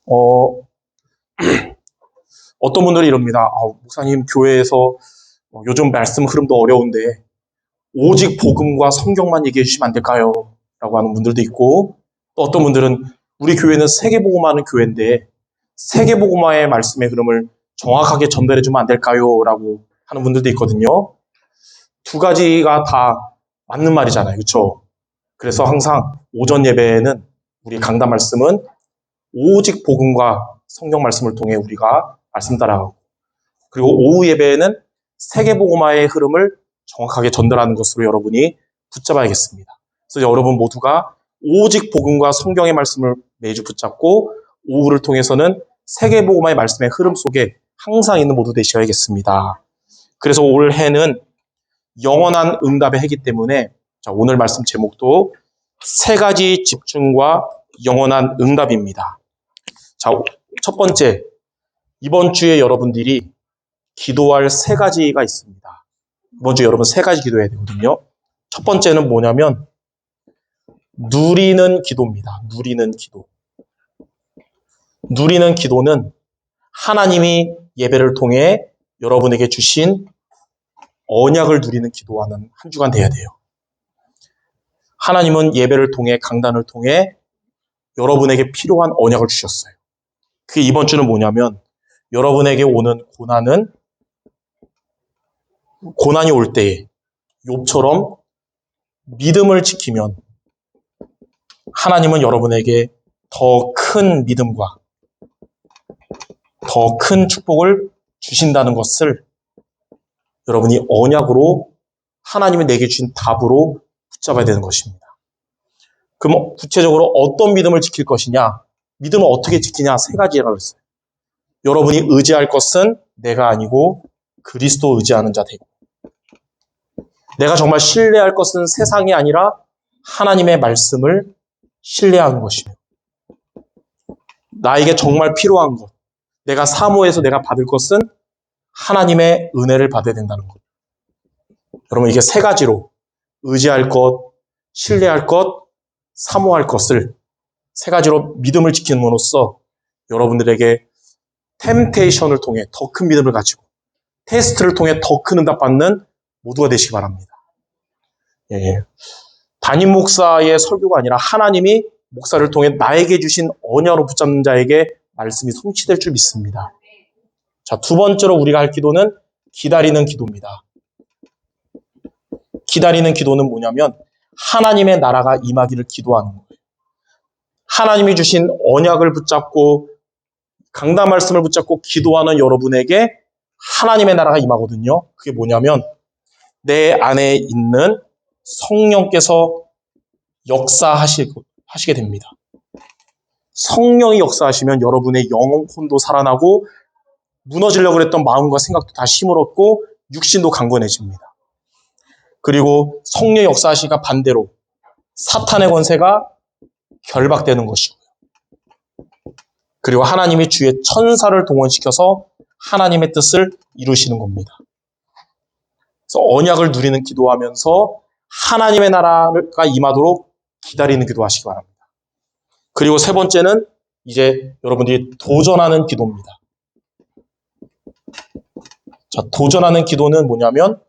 어, 어떤 분들이 이럽니다. 목사님, 교회에서 요즘 말씀 흐름도 어려운데 오직 복음과 성경만 얘기해 주시면 안 될까요? 라고 하는 분들도 있고, 또 어떤 분들은 우리 교회는 세계복음화하는 교회인데 세계복음화의 말씀의 흐름을 정확하게 전달해 주면 안 될까요? 라고 하는 분들도 있거든요. 두 가지가 다 맞는 말이잖아요. 그렇죠? 그래서 항상 오전 예배에는 우리 강단 말씀은 오직 복음과 성경 말씀을 통해 우리가 말씀 따라가고, 그리고 오후 예배에는 세계복음화의 흐름을 정확하게 전달하는 것으로 여러분이 붙잡아야겠습니다. 그래서 여러분 모두가 오직 복음과 성경의 말씀을 매주 붙잡고 오후를 통해서는 세계복음화의 말씀의 흐름 속에 항상 있는 모두 되셔야겠습니다. 그래서 올해는 영원한 응답의 해이기 때문에 오늘 말씀 제목도 세 가지 집중과 영원한 응답입니다. 자, 첫 번째, 이번 주에 여러분들이 기도할 세 가지가 있습니다. 이번 주에 여러분 세 가지 기도해야 되거든요. 첫 번째는 뭐냐면 누리는 기도입니다. 누리는 기도. 누리는 기도는 하나님이 예배를 통해 여러분에게 주신 언약을 누리는 기도하는 한 주간 돼야 돼요. 하나님은 예배를 통해, 강단을 통해 여러분에게 필요한 언약을 주셨어요. 그게 이번 주는 뭐냐면 여러분에게 오는 고난이 올 때에 욥처럼 믿음을 지키면 하나님은 여러분에게 더 큰 믿음과 더 큰 축복을 주신다는 것을 여러분이 언약으로 하나님이 내게 주신 답으로 붙잡아야 되는 것입니다. 그럼 구체적으로 어떤 믿음을 지킬 것이냐? 믿음을 어떻게 지키냐? 세 가지라고 했어요. 여러분이 의지할 것은 내가 아니고 그리스도 의지하는 자 되고, 내가 정말 신뢰할 것은 세상이 아니라 하나님의 말씀을 신뢰하는 것이며, 나에게 정말 필요한 것, 내가 사모해서 내가 받을 것은 하나님의 은혜를 받아야 된다는 것. 여러분, 이게 세 가지로 의지할 것, 신뢰할 것, 사모할 것을 세 가지로 믿음을 지킴으로써 여러분들에게 템테이션을 통해 더 큰 믿음을 가지고 테스트를 통해 더 큰 응답받는 모두가 되시기 바랍니다. 예. 담임 목사의 설교가 아니라 하나님이 목사를 통해 나에게 주신 언약으로 붙잡는 자에게 말씀이 성취될 줄 믿습니다. 자, 두 번째로 우리가 할 기도는 기다리는 기도입니다. 기다리는 기도는 뭐냐면 하나님의 나라가 임하기를 기도하는 거예요. 하나님이 주신 언약을 붙잡고 강단 말씀을 붙잡고 기도하는 여러분에게 하나님의 나라가 임하거든요. 그게 뭐냐면 내 안에 있는 성령께서 역사하시게 됩니다. 성령이 역사하시면 여러분의 영혼도 살아나고 무너지려고 했던 마음과 생각도 다시 힘을 얻고 육신도 강건해집니다. 그리고 성령 역사하시니까 반대로 사탄의 권세가 결박되는 것이고요. 그리고 하나님이 주의 천사를 동원시켜서 하나님의 뜻을 이루시는 겁니다. 그래서 언약을 누리는 기도하면서 하나님의 나라가 임하도록 기다리는 기도하시기 바랍니다. 그리고 세 번째는 이제 여러분들이 도전하는 기도입니다. 자, 도전하는 기도는 뭐냐면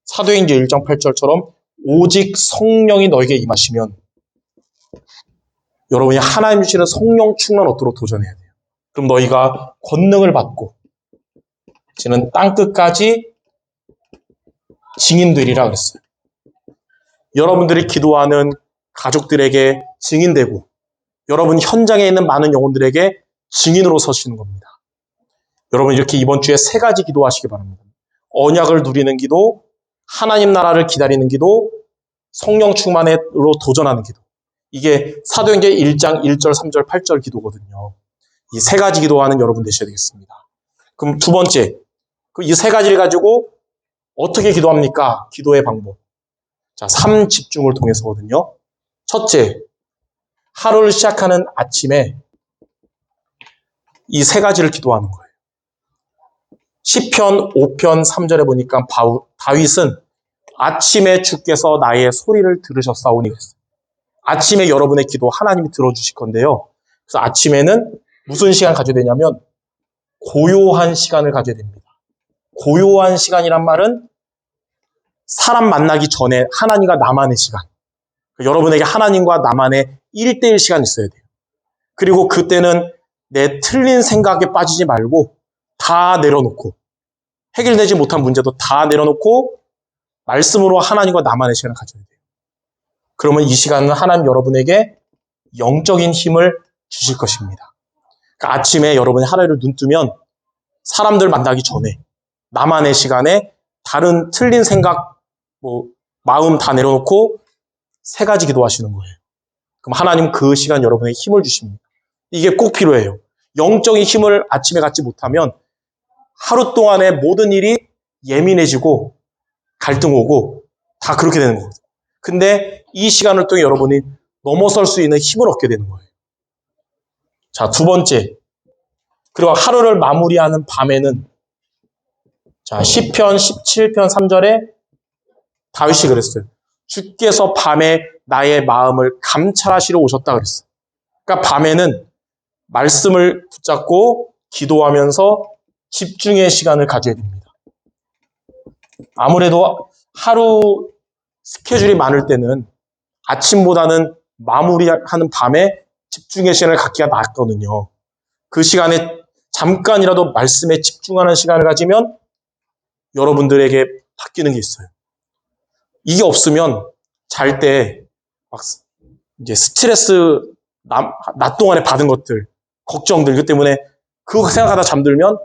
사도행전 1장 8절처럼 오직 성령이 너에게 임하시면 여러분이 하나님 주시는 성령 충만 얻도록 도전해야 돼요. 그럼 너희가 권능을 받고 이제는 땅끝까지 증인되리라 그랬어요. 여러분들이 기도하는 가족들에게 증인되고 여러분 현장에 있는 많은 영혼들에게 증인으로 서시는 겁니다. 여러분 이렇게 이번 주에 세 가지 기도하시기 바랍니다. 언약을 누리는 기도, 하나님 나라를 기다리는 기도, 성령 충만으로 도전하는 기도. 이게 사도행전 1장 1절, 3절, 8절 기도거든요. 이 세 가지 기도하는 여러분 되셔야 되겠습니다. 그럼 두 번째, 이 세 가지를 가지고 어떻게 기도합니까? 기도의 방법. 자, 3집중을 통해서거든요. 첫째, 하루를 시작하는 아침에 이 세 가지를 기도하는 거예요. 시편 5편 3절에 보니까 다윗은 아침에 주께서 나의 소리를 들으셨사오니 그랬어요. 아침에 여러분의 기도 하나님이 들어주실 건데요. 그래서 아침에는 무슨 시간 가져야 되냐면 고요한 시간을 가져야 됩니다. 고요한 시간이란 말은 사람 만나기 전에 하나님과 나만의 시간. 여러분에게 하나님과 나만의 1대1 시간이 있어야 돼요. 그리고 그때는 내 틀린 생각에 빠지지 말고 다 내려놓고 해결되지 못한 문제도 다 내려놓고 말씀으로 하나님과 나만의 시간을 가져야 돼요. 그러면 이 시간은 하나님 여러분에게 영적인 힘을 주실 것입니다. 그러니까 아침에 여러분이 하루를 눈 뜨면 사람들 만나기 전에 나만의 시간에 다른 틀린 생각, 마음 다 내려놓고 3가지 기도하시는 거예요. 그럼 하나님 그 시간 여러분에게 힘을 주십니다. 이게 꼭 필요해요. 영적인 힘을 아침에 갖지 못하면 하루 동안의 모든 일이 예민해지고 갈등 오고 다 그렇게 되는 거거든요. 근데 이 시간을 통해 여러분이 넘어설 수 있는 힘을 얻게 되는 거예요. 자, 2번째. 그리고 하루를 마무리하는 밤에는 자, 시편 17편 3절에 다윗이 그랬어요. 주께서 밤에 나의 마음을 감찰하시러 오셨다 그랬어요. 그러니까 밤에는 말씀을 붙잡고 기도하면서 집중의 시간을 가져야 됩니다. 아무래도 하루 스케줄이 많을 때는 아침보다는 마무리하는 밤에 집중의 시간을 갖기가 낫거든요. 그 시간에 잠깐이라도 말씀에 집중하는 시간을 가지면 여러분들에게 바뀌는 게 있어요. 이게 없으면 잘 때 막 이제 스트레스 낮 동안에 받은 것들, 걱정들 이것 때문에 그거 생각하다 잠들면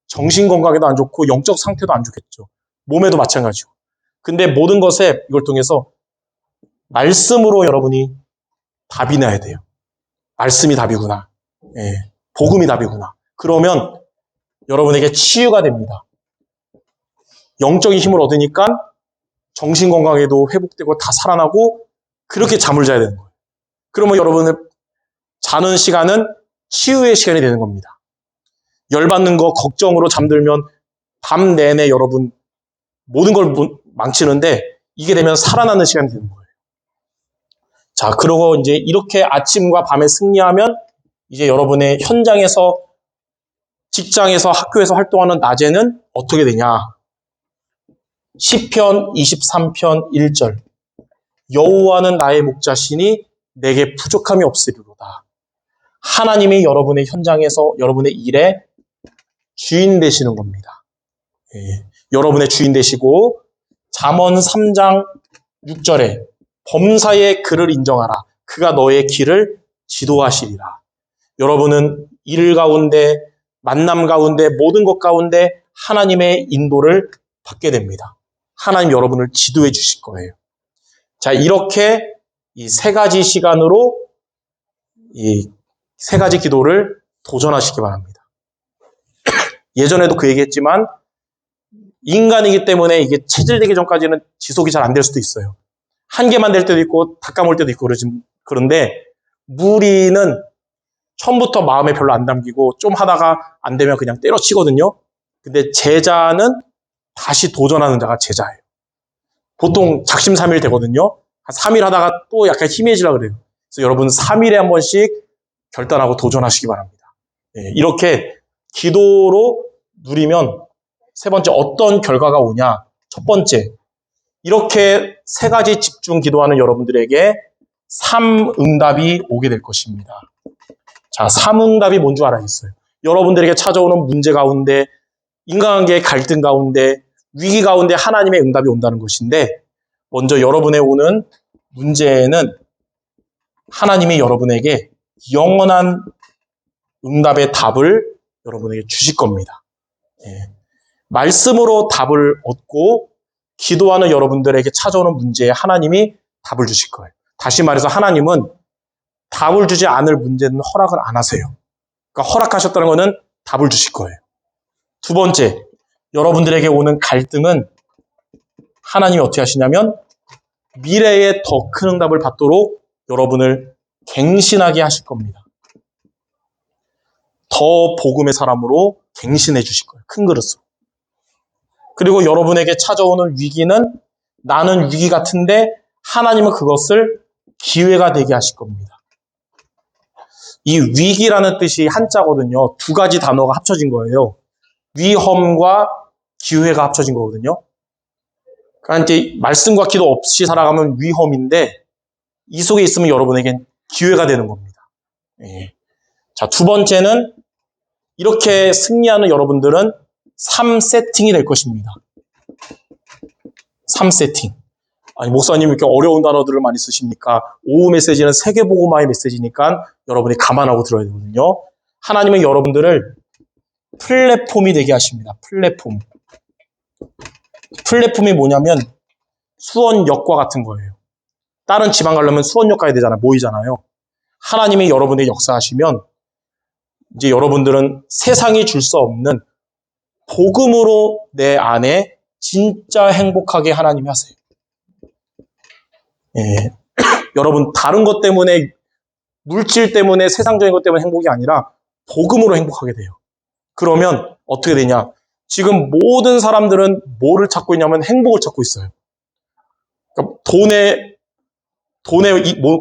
정신 건강에도 안 좋고 영적 상태도 안 좋겠죠. 몸에도 마찬가지고. 근데 모든 것에 이걸 통해서 말씀으로 여러분이 답이 나야 돼요. 말씀이 답이구나. 예, 복음이 답이구나. 그러면 여러분에게 치유가 됩니다. 영적인 힘을 얻으니까 정신 건강에도 회복되고 다 살아나고 그렇게 잠을 자야 되는 거예요. 그러면 여러분의 자는 시간은 치유의 시간이 되는 겁니다. 열받는 거, 걱정으로 잠들면 밤 내내 여러분 모든 걸 망치는데 이게 되면 살아나는 시간이 되는 거예요. 자, 그리고 이제 이렇게 아침과 밤에 승리하면 이제 여러분의 현장에서, 직장에서, 학교에서 활동하는 낮에는 어떻게 되냐? 시편 23편 1절. 여호와는 나의 목자시니 내게 부족함이 없으리로다. 하나님이 여러분의 현장에서 여러분의 일에 주인 되시는 겁니다. 예, 여러분의 주인 되시고 잠언 3장 6절에 범사의 그를 인정하라. 그가 너의 길을 지도하시리라. 여러분은 일 가운데, 만남 가운데, 모든 것 가운데 하나님의 인도를 받게 됩니다. 하나님 여러분을 지도해 주실 거예요. 자, 이렇게 이 3가지 시간으로 이 3가지 기도를 도전하시기 바랍니다. 예전에도 그 얘기했지만 인간이기 때문에 이게 체질되기 전까지는 지속이 잘 안 될 수도 있어요. 한 개만 될 때도 있고 다 까먹을 때도 있고 그런데 무리는 처음부터 마음에 별로 안 담기고 좀 하다가 안 되면 그냥 때려치거든요. 근데 제자는 다시 도전하는 자가 제자예요. 보통 작심삼일 되거든요. 한 3일 하다가 또 약간 희미해지려고 그래요. 그래서 여러분 3일에 한 번씩 결단하고 도전하시기 바랍니다. 네, 이렇게 기도로 누리면 3번째 어떤 결과가 오냐? 첫 번째, 이렇게 3가지 집중 기도하는 여러분들에게 3응답이 오게 될 것입니다. 자, 3응답이 뭔 줄 알아야겠어요. 여러분들에게 찾아오는 문제 가운데, 인간관계의 갈등 가운데, 위기 가운데 하나님의 응답이 온다는 것인데, 먼저 여러분의 오는 문제에는 하나님이 여러분에게 영원한 응답의 답을 여러분에게 주실 겁니다. 예. 말씀으로 답을 얻고 기도하는 여러분들에게 찾아오는 문제에 하나님이 답을 주실 거예요. 다시 말해서 하나님은 답을 주지 않을 문제는 허락을 안 하세요. 그러니까 허락하셨다는 것은 답을 주실 거예요. 2번째, 여러분들에게 오는 갈등은 하나님이 어떻게 하시냐면 미래에 더 큰 응답을 받도록 여러분을 갱신하게 하실 겁니다. 더 복음의 사람으로 갱신해 주실 거예요. 큰 그릇으로. 그리고 여러분에게 찾아오는 위기는 나는 위기 같은데 하나님은 그것을 기회가 되게 하실 겁니다. 이 위기라는 뜻이 한자거든요. 두 가지 단어가 합쳐진 거예요. 위험과 기회가 합쳐진 거거든요. 그러니까 이제 말씀과 기도 없이 살아가면 위험인데 이 속에 있으면 여러분에겐 기회가 되는 겁니다. 예. 자, 두 번째는 이렇게 승리하는 여러분들은 3세팅이 될 것입니다. 3세팅. 아니, 목사님 이렇게 어려운 단어들을 많이 쓰십니까? 오후 메시지는 세계복음화의 메시지니까 여러분이 감안하고 들어야 되거든요. 하나님은 여러분들을 플랫폼이 되게 하십니다. 플랫폼. 플랫폼이 뭐냐면 수원역과 같은 거예요. 다른 지방 가려면 수원역 가야 되잖아요. 모이잖아요. 하나님이 여러분의 역사하시면 이제 여러분들은 세상이 줄 수 없는 복음으로 내 안에 진짜 행복하게 하나님이 하세요. 예. 여러분 다른 것 때문에 물질 때문에 세상적인 것 때문에 행복이 아니라 복음으로 행복하게 돼요. 그러면 어떻게 되냐? 지금 모든 사람들은 뭐를 찾고 있냐면 행복을 찾고 있어요. 그러니까 돈에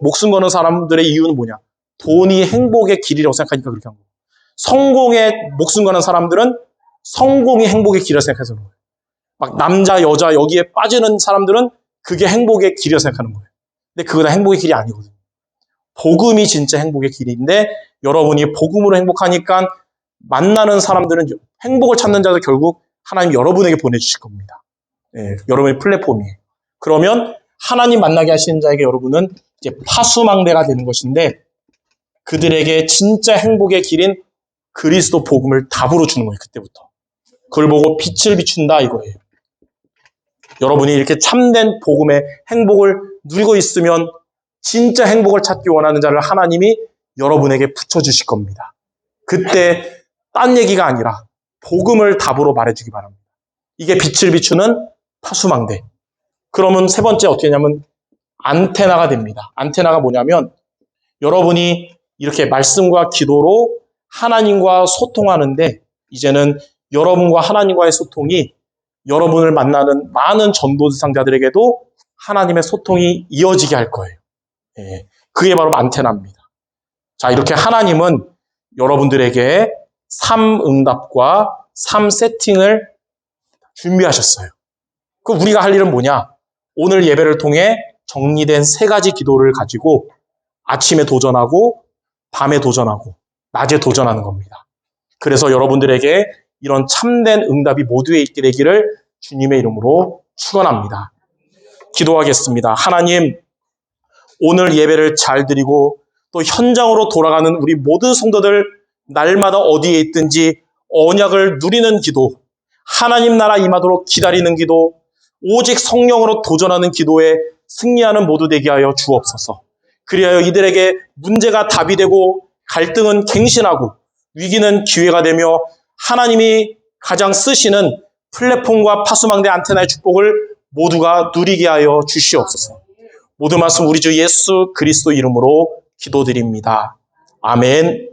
목숨 거는 사람들의 이유는 뭐냐? 돈이 행복의 길이라고 생각하니까 그렇게 한 거예요. 성공에 목숨 거는 사람들은 성공이 행복의 길이라고 생각해서 그런 거예요. 막 남자, 여자 여기에 빠지는 사람들은 그게 행복의 길이라고 생각하는 거예요. 근데 그거 다 행복의 길이 아니거든요. 복음이 진짜 행복의 길인데 여러분이 복음으로 행복하니까 만나는 사람들은 행복을 찾는 자들 결국 하나님 여러분에게 보내주실 겁니다. 예, 여러분의 플랫폼이에요. 그러면 하나님 만나게 하시는 자에게 여러분은 이제 파수망대가 되는 것인데 그들에게 진짜 행복의 길인 그리스도 복음을 답으로 주는 거예요. 그때부터. 그걸 보고 빛을 비춘다 이거예요. 여러분이 이렇게 참된 복음의 행복을 누리고 있으면 진짜 행복을 찾기 원하는 자를 하나님이 여러분에게 붙여주실 겁니다. 그때 딴 얘기가 아니라 복음을 답으로 말해주기 바랍니다. 이게 빛을 비추는 파수망대. 그러면 세 번째 어떻게 하냐면 안테나가 됩니다. 안테나가 뭐냐면 여러분이 이렇게 말씀과 기도로 하나님과 소통하는데 이제는 여러분과 하나님과의 소통이 여러분을 만나는 많은 전도 대상자들에게도 하나님의 소통이 이어지게 할 거예요. 예, 그게 바로 안테나입니다. 자, 이렇게 하나님은 여러분들에게 3응답과 3세팅을 준비하셨어요. 그럼 우리가 할 일은 뭐냐? 오늘 예배를 통해 정리된 3가지 기도를 가지고 아침에 도전하고 밤에 도전하고 낮에 도전하는 겁니다. 그래서 여러분들에게 이런 참된 응답이 모두에 있게 되기를 주님의 이름으로 축원합니다. 기도하겠습니다. 하나님, 오늘 예배를 잘 드리고 또 현장으로 돌아가는 우리 모든 성도들 날마다 어디에 있든지 언약을 누리는 기도, 하나님 나라 임하도록 기다리는 기도, 오직 성령으로 도전하는 기도에 승리하는 모두 되게 하여 주옵소서. 그리하여 이들에게 문제가 답이 되고 갈등은 갱신하고 위기는 기회가 되며 하나님이 가장 쓰시는 플랫폼과 파수망대 안테나의 축복을 모두가 누리게 하여 주시옵소서. 모든 말씀 우리 주 예수 그리스도 이름으로 기도드립니다. 아멘.